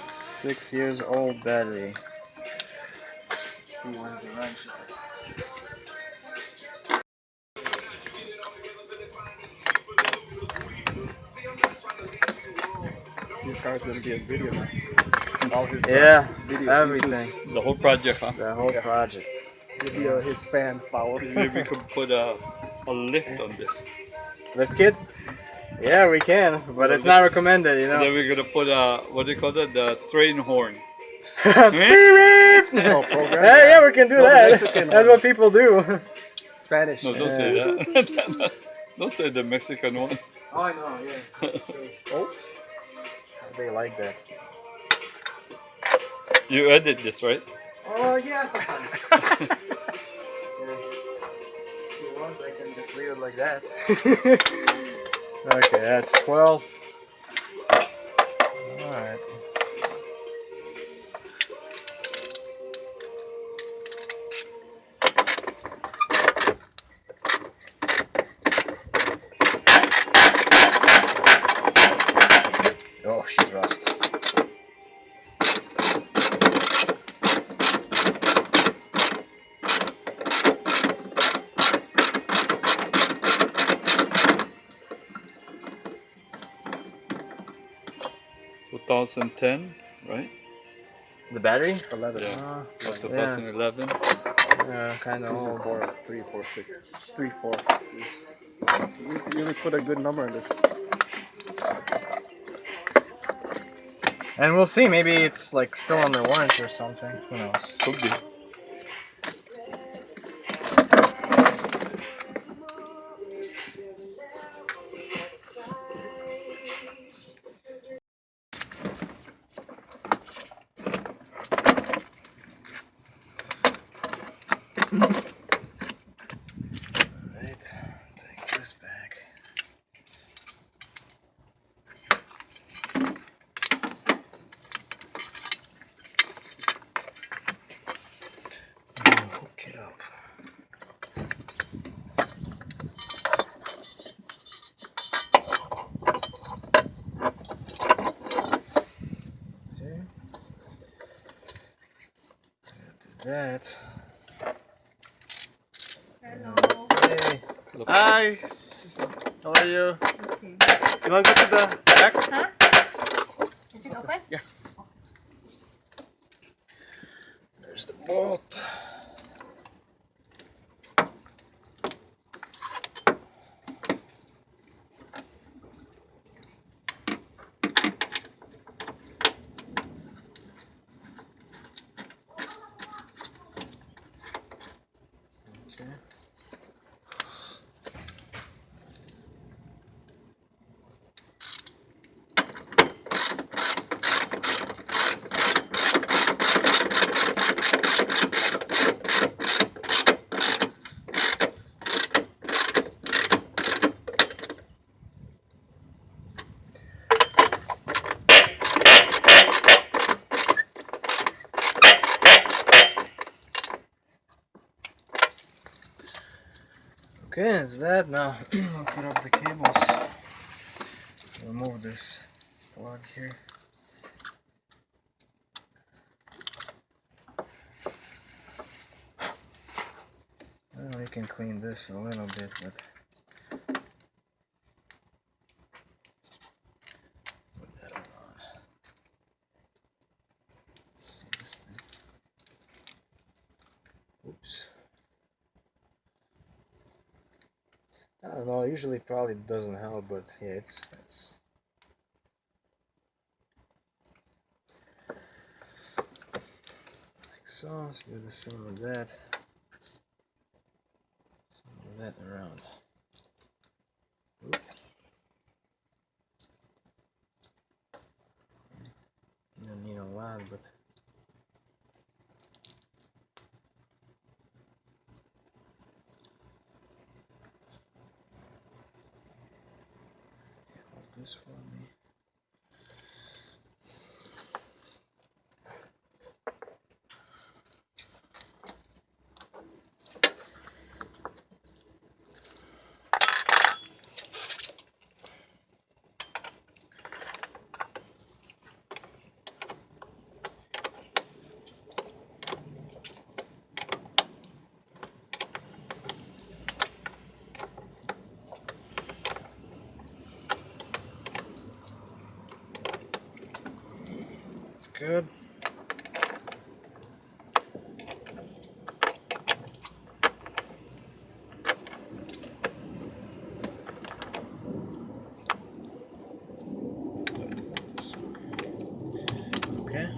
6 years old battery. Let's see where's the wrench at. Your car's gonna be a video now. All his video, everything. The whole project, huh? The whole project. You'll be his fan power. Maybe we could put a lift on this. Lift kit? Yeah, we can, but it's not recommended, you know. Then we're gonna put a, what do you call that? The train horn. Oh, program? Hey, yeah, we can do No, the that. Mexican That's one. what people do. Spanish. No, don't say that. Don't say the Mexican one. Oh, I know, yeah. Oops. They like that. You edit this, right? Oh, yeah, sometimes. Yeah. If you want, I can just leave it like that. Okay, that's 12. Alright. Oh, she's rust. $2010, right? The battery? 11. Or 2011. Yeah, kind of old. 3, 4, 6. 3, 4. You really put a good number on this. And we'll see, maybe it's like still under warranty or something. Who knows? Could be. Alright, take this back. And hook it up. Okay. Do that. Hello. Hey. Hi! How are you? Okay. You want to go to the back? Huh? Is it open? Yes. There's the bolt. Okay. Okay, it's that now. I'll put up the cables. Remove this plug here. Well, we can clean this a little bit, but put that on. Let's see this thing. Oops. I don't know, usually probably doesn't help, but yeah, it's like so. Let's do the same with that. Move that around. Oop. You don't need a lot, but hold this for me. That's good. Okay,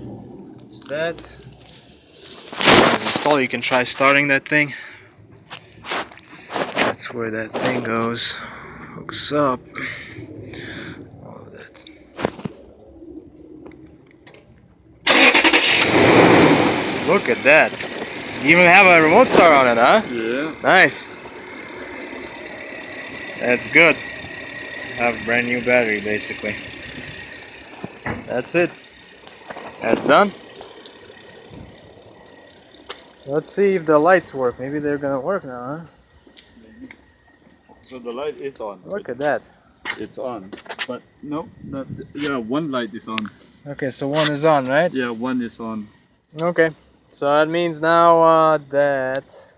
that's that. As installed, you can try starting that thing. That's where that thing goes. Hooks up. All of that. Look at that. You even have a remote start on it, huh? Yeah. Nice. That's good. Have a brand new battery, basically. That's it. That's done. Let's see if the lights work. Maybe they're gonna work now, huh? So the light is on. Look at that. It's on. But no, that's yeah. One light is on. Okay, so one is on, right? Yeah, one is on. Okay. So that means now that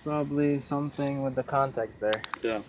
probably something with the contact there. Yeah.